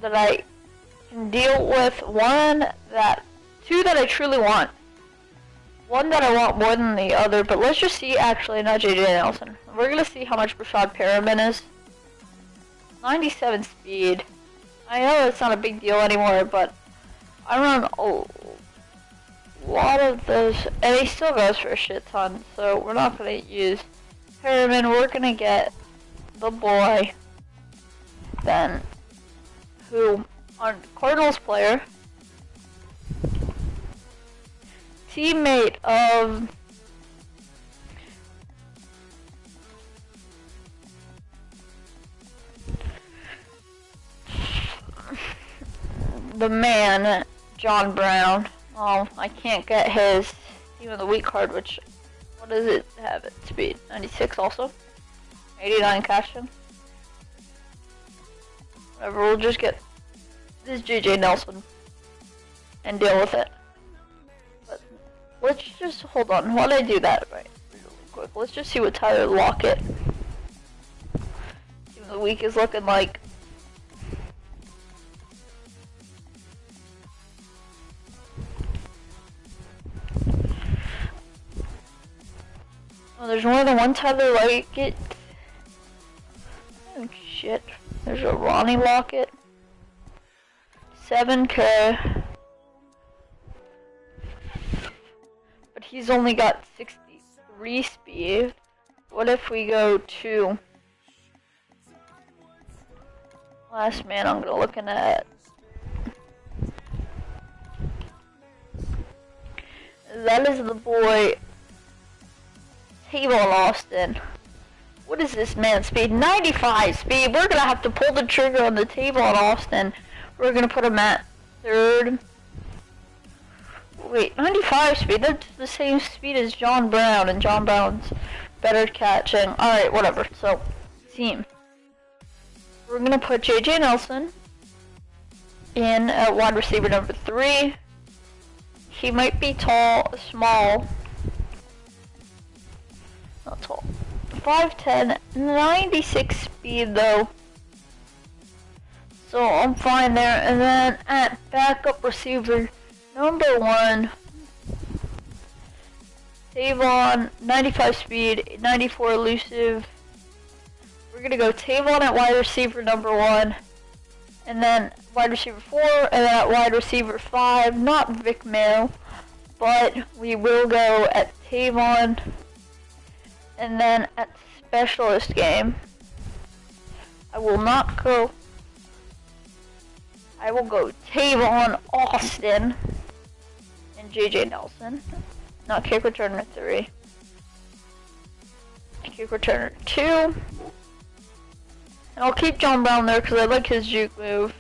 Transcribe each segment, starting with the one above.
that I can deal with, two that I truly want. One that I want more than the other, but let's just see, actually, not JJ Nelson. We're gonna see how much Brashad Perriman is. 97 speed. I know it's not a big deal anymore, but I run a lot of those, and he still goes for a shit ton, so we're not gonna use Perriman. We're gonna get the boy, then, who, on Cardinals player, teammate of the man, John Brown. Oh, I can't get his Team of the Week card, which, what does it have at speed? 96 also? 89 Cashin? Whatever, we'll just get this JJ Nelson and deal with it. But let's just, hold on, while I do that, right, really quick, let's just see what Tyler Lockett Team of the Week is looking like. Oh, there's more than one Tyler Lockett. Oh shit. There's a Ronnie Lockett. 7K. But he's only got 63 speed. What if we go to last man I'm gonna looking at? That is the boy Tavon Austin. What is this man's speed? 95 speed. We're gonna have to pull the trigger on the Tavon Austin. We're gonna put him at 3rd. Wait, 95 speed? That's the same speed as John Brown, and John Brown's better catching. Alright, whatever. So, team. We're gonna put JJ Nelson in at wide receiver number 3. He might be small. Not tall. 5'10", 96 speed though. So I'm fine there. And then at backup receiver number 1, Tavon, 95 speed, 94 elusive. We're gonna go Tavon at wide receiver number 1, and then wide receiver 4, and then at wide receiver 5, not Vic Mayo, but we will go at Tavon. And then at specialist game, I will go Tavon Austin and JJ Nelson. Not kick returner 3. Kick returner 2. And I'll keep John Brown there because I like his juke move.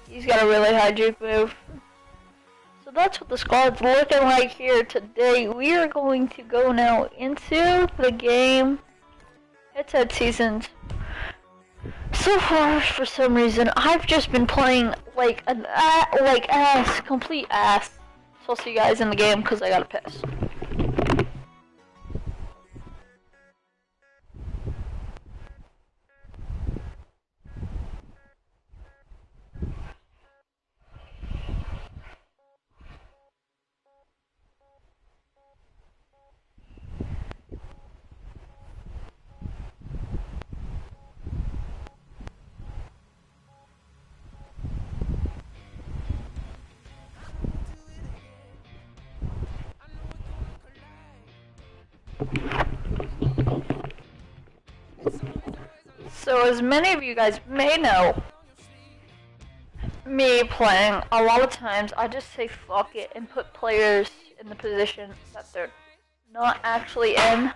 He's got a really high juke move. So that's what the squad's looking like here today. We are going to go now into the game. Head-to-head seasons. So far, for some reason, I've just been playing like ass, complete ass. So I'll see you guys in the game because I gotta piss. So as many of you guys may know, me playing, a lot of times I just say fuck it and put players in the position that they're not actually in.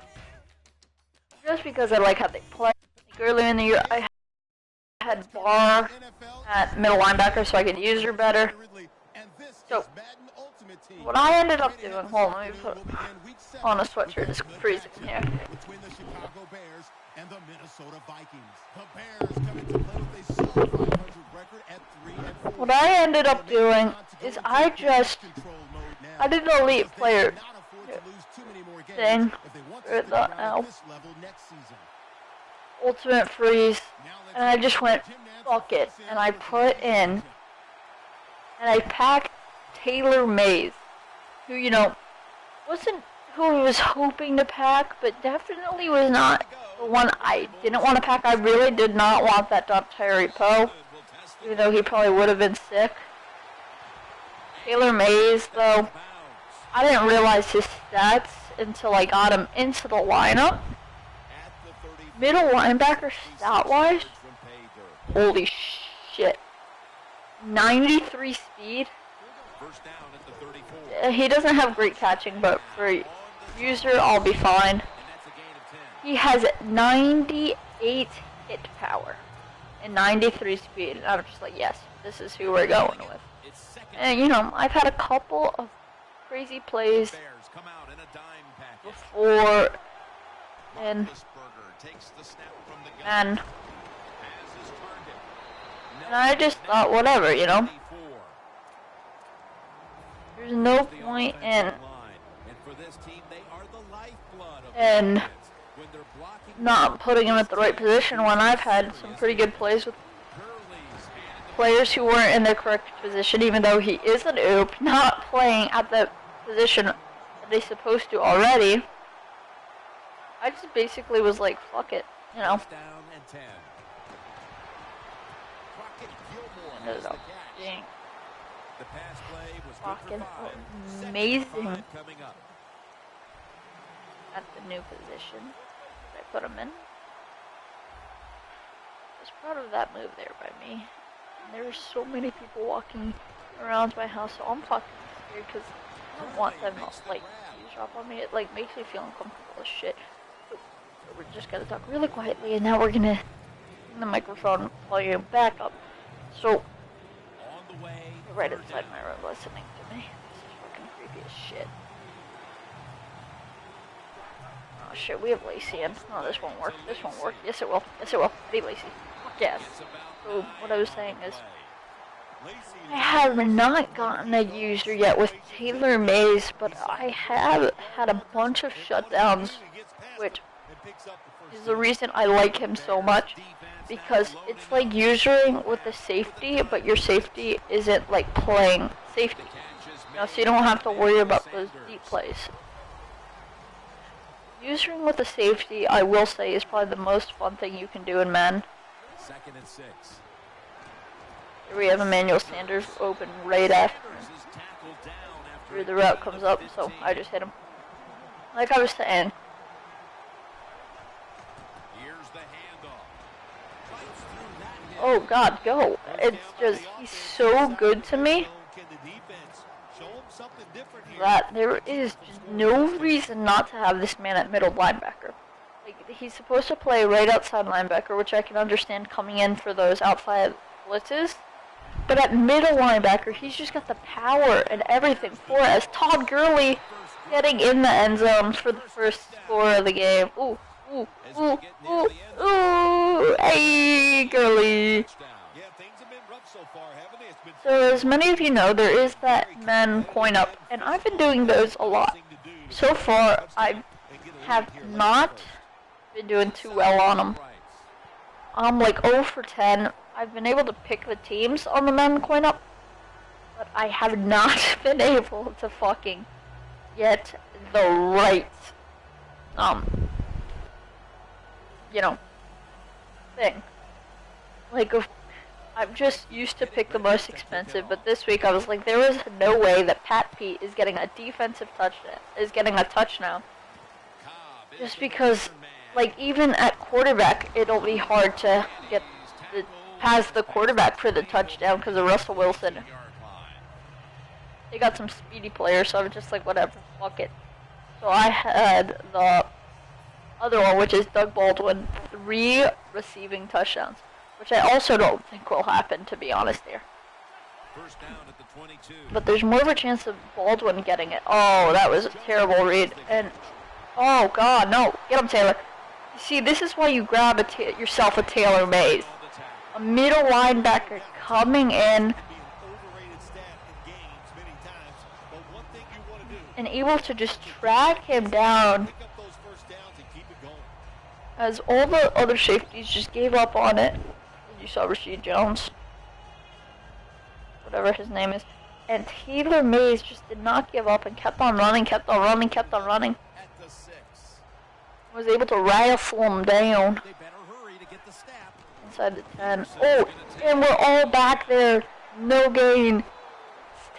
Just because I like how they play. Like earlier in the year I had Barr at middle linebacker so I could use her better. So what I ended up doing, hold on, let me put on a sweatshirt, it's freezing here. And the Minnesota Vikings. The Bears come into play with a solid 500 record at 3-4. What I ended up doing is I did an elite player thing at the ultimate freeze, and I just went bucket, and I put in, and I packed Taylor Mays, who, you know, wasn't who I was hoping to pack, but definitely was not the one I didn't want to pack. I really did not want that Dontari Poe, even though he probably would have been sick. Taylor Mays, though, I didn't realize his stats until I got him into the lineup. Middle linebacker stat-wise, holy shit. 93 speed. He doesn't have great catching, but for user, I'll be fine. He has 98 hit power and 93 speed. And I'm just like, yes, this is who we're going with. And, you know, I've had a couple of crazy plays before, and I just thought, whatever, you know. There's no point in not putting him at the right position when I've had some pretty good plays with players who weren't in their correct position, even though he is an oop, not playing at the position that they're supposed to already. I just basically was like, fuck it, you know. Ended up being fucking amazing at the new position that I put him in. I was proud of that move there by me. And there were so many people walking around my house, so I'm fucking scared because I don't want them to, like, drop on me. It, like, makes me feel uncomfortable as shit. So we're just gonna talk really quietly, and now we're gonna bring the microphone volume back up. So, you're right inside my room listening to me. This is fucking creepy as shit. Oh shit, we have Lacey in. No, this won't work. This won't work. Yes, it will. Yes, it will. I need Lacey. Fuck yes. So, what I was saying is, I have not gotten a user yet with Taylor Mays, but I have had a bunch of shutdowns, which is the reason I like him so much, because it's like usering with the safety, but your safety isn't like playing safety, you know, so you don't have to worry about those deep plays. Usering with the safety, I will say, is probably the most fun thing you can do in men. Second and 6. Here we have Emmanuel Sanders open right after the route comes up, so I just hit him. Like I was saying. Oh god, go. It's just, he's so good to me that there is just no reason not to have this man at middle linebacker. Like, he's supposed to play right outside linebacker, which I can understand coming in for those outside blitzes. But at middle linebacker, he's just got the power and everything for us. Todd Gurley getting in the end zone for the first score of the game. Ooh, ooh, ooh, ooh, ooh, hey, Gurley. So as many of you know, there is that men coin up, and I've been doing those a lot. So far, I have not been doing too well on them. I'm like 0 for 10. I've been able to pick the teams on the men coin up, but I have not been able to fucking get the right, you know, thing. Like, I'm just used to pick the most expensive, but this week I was like, there is no way that Pat Pete is getting a defensive touchdown, a touchdown. Just because, like, even at quarterback, it'll be hard to get past the quarterback for the touchdown because of Russell Wilson. They got some speedy players, so I was just like, whatever, fuck it. So I had the other one, which is Doug Baldwin, 3 receiving touchdowns, which I also don't think will happen, to be honest here. First down at the 22. But there's more of a chance of Baldwin getting it. Oh, that was a terrible read. And, oh god, no. Get him, Taylor. You see, this is why you grab yourself a Taylor Mays. A middle linebacker coming in and able to just track him down, as all the other safeties just gave up on it. You saw Rashid Jones, whatever his name is. And Taylor Mays just did not give up and kept on running, kept on running, kept on running. Was able to rifle him down inside the 10. Oh, and we're all back there. No gain.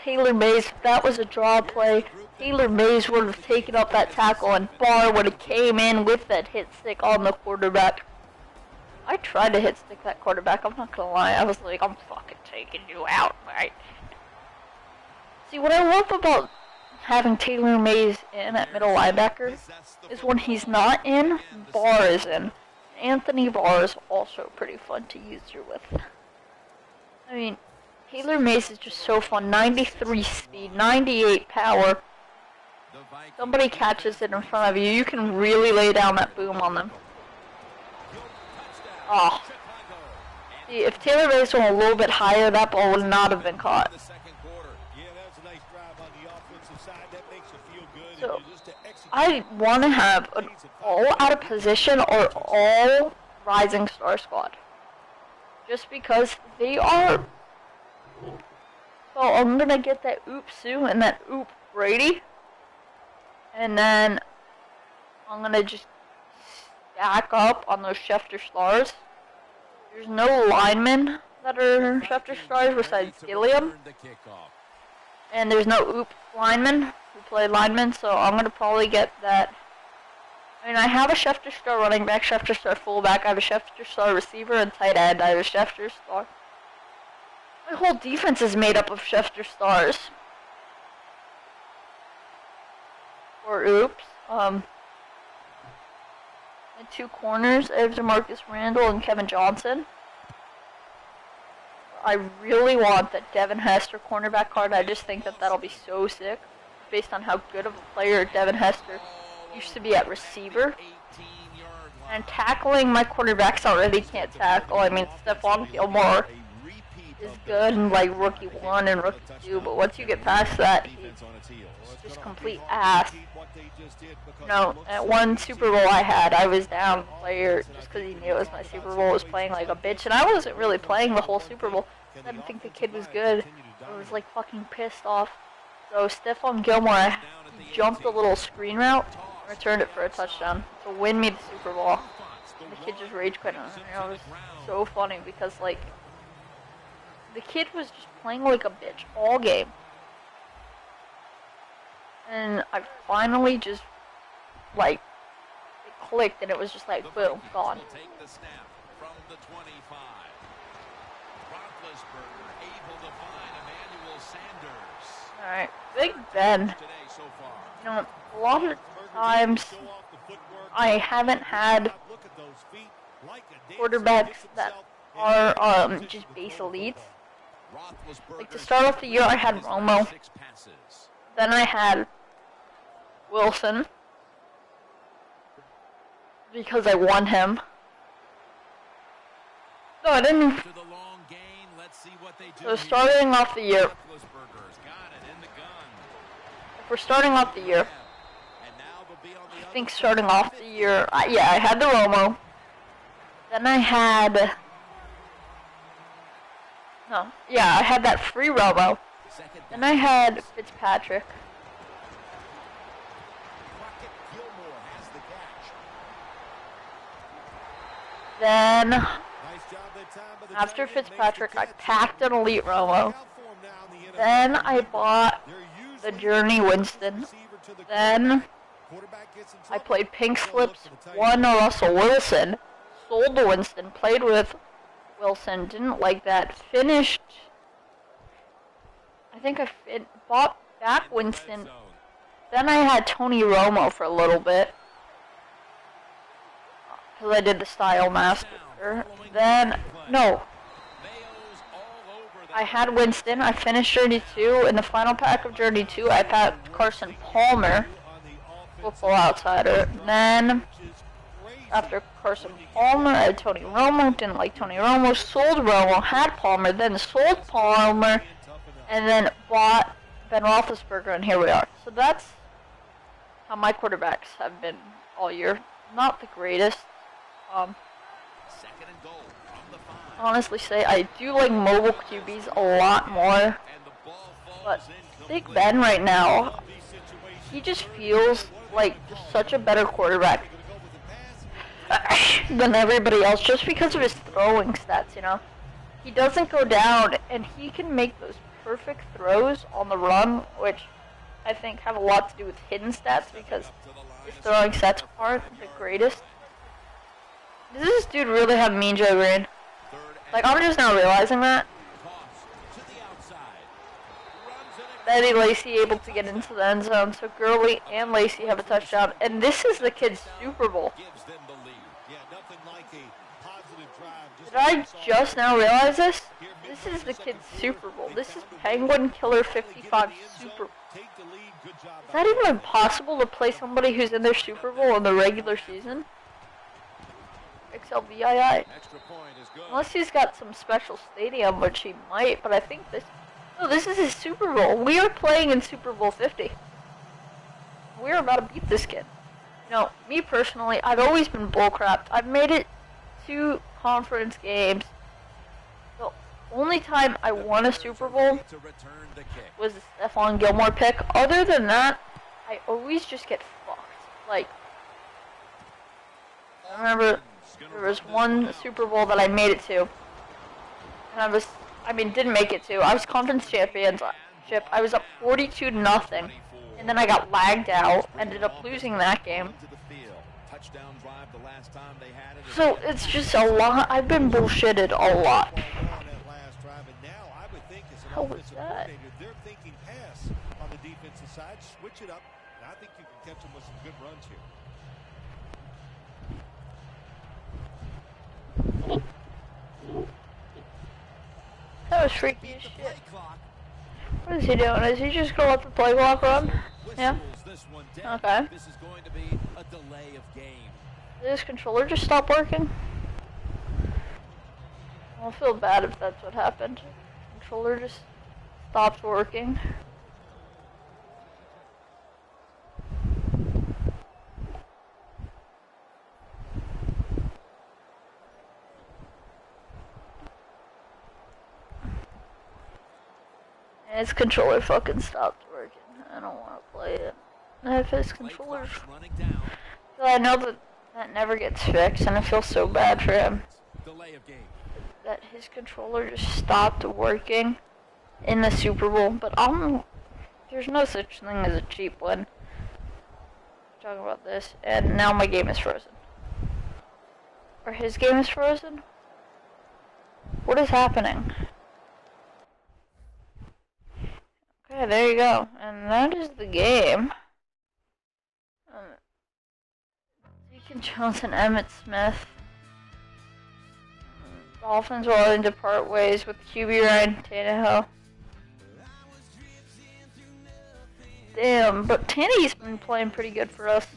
Taylor Mays, if that was a draw play, Taylor Mays would have taken up that tackle and Barr would have came in with that hit stick on the quarterback. I tried to hit stick that quarterback, I'm not gonna lie. I was like, I'm fucking taking you out, right? See, what I love about having Taylor Mays in at middle linebacker is when he's not in, Barr is in. Anthony Barr is also pretty fun to use here with. I mean, Taylor Mays is just so fun. 93 speed, 98 power. Somebody catches it in front of you, you can really lay down that boom on them. Oh. See, if Taylor Mays went a little bit higher, that ball would not have been caught. So, I want to have an all out of position or all rising star squad. Just because they are... So I'm going to get that Oop Sue and that Oop Brady. And then I'm going to just stack up on those Schefter stars. There's no linemen that are Schefter stars besides Gilliam. And there's no Oop linemen who play linemen, so I'm going to probably get that. I mean, I have a Schefter star running back, Schefter star fullback, I have a Schefter star receiver and tight end, I have a Schefter star. My whole defense is made up of Schefter stars. Or Oops. And two corners, I have DeMarcus Randall and Kevin Johnson. I really want that Devin Hester cornerback card. I just think that that'll be so sick, based on how good of a player Devin Hester used to be at receiver. And tackling, my quarterbacks already can't tackle. I mean, Stephon Gilmore is good in like rookie 1 and rookie 2, but once you get past that, he's just complete ass. You know, at one Super Bowl I was down a player just because he knew it was my Super Bowl, was playing like a bitch, and I wasn't really playing the whole Super Bowl. I didn't think the kid was good. I was like fucking pissed off. So Stephon Gilmore jumped a little screen route, returned it for a touchdown to win me the Super Bowl. And the kid just rage quit on it. It was so funny because like the kid was just playing like a bitch all game. And I finally just, like, it clicked and it was just like, boom, gone. Alright, Big Ben. You know, a lot of times I haven't had quarterbacks that are just base elites. Like, to start off the year, I had Romo. Then I had Wilson, because I won him. No, I didn't. So starting off the year, if we're starting off the year, I think starting off the year, yeah, I had the Romo. Then I had, I had that free Romo. Then I had Fitzpatrick. Then, after Fitzpatrick, I packed an elite Romo. Then I bought the Journey Winston. Then I played pink slips, won a Russell Wilson, sold the Winston, played with Wilson, didn't like that, finished. I think I bought back Winston. Then I had Tony Romo for a little bit, because I did the Style Master. Then, no. I had Winston. I finished Journey 2. In the final pack of Journey 2, I packed Carson Palmer, Football Outsider. Then, after Carson Palmer, I had Tony Romo. Didn't like Tony Romo. Sold Romo. Had Palmer. Then sold Palmer. And then bought Ben Roethlisberger, and here we are. So that's how my quarterbacks have been all year. Not the greatest. Second and goal from the 5. honestly say I do like mobile QBs a lot more. But Big Ben right now, he just feels like just such a better quarterback than everybody else just because of his throwing stats, you know. He doesn't go down, and he can make those perfect throws on the run, which I think have a lot to do with hidden stats because his throwing stats aren't the greatest. Does this dude really have Mean Joe Green? Like, I'm just now realizing that. Eddie Lacy able to get into the end zone, so Gurley and Lacy have a touchdown, and this is the kid's Super Bowl. Did I just now realize this? This is the kid's Super Bowl. This is Penguin Killer 55 Super Bowl. Is that even possible to play somebody who's in their Super Bowl in the regular season? XLVII. Unless he's got some special stadium, which he might, but I think this... No, this is his Super Bowl. We are playing in Super Bowl 50. We're about to beat this kid. You know, me personally, I've always been bullcrapped. I've made it 2 conference games. The only time I won a Super Bowl was the Stephon Gilmore pick. Other than that, I always just get fucked. Like, I remember there was one Super Bowl that I made it to. And didn't make it to. I was conference championship. I was up 42-0. And then I got lagged out. Ended up losing that game. So it's just a lot. I've been bullshitted a lot. How was that? They're thinking pass on the defensive side. Switch it up. And I think you can catch them with some good runs here. That was freaky as shit. What is he doing? Is he just gonna let the play clock run? Yeah? Okay. This is going to be a delay of game. Did his controller just stop working? I'll feel bad if that's what happened. Controller just stopped working. And his controller fucking stopped working. I don't want to play it. If his controller's... I know that never gets fixed, and I feel so bad for him. That his controller just stopped working in the Super Bowl, but there's no such thing as a cheap win. Talking about this, and now my game is frozen. Or his game is frozen? What is happening? Okay, there you go. And that is the game. Deacon Jones and Emmitt Smith. Dolphins are willing to part ways with QB Ryan Tannehill. Damn, but Tanne's been playing pretty good for us,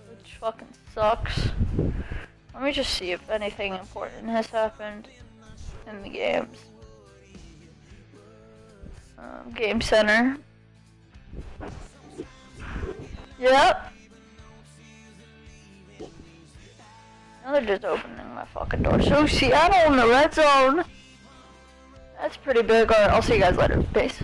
which fucking sucks. Let me just see if anything important has happened in the games. Game Center. Yep. Now they're just opening my fucking door. So Seattle in the red zone. That's pretty big. Alright, I'll see you guys later. Peace.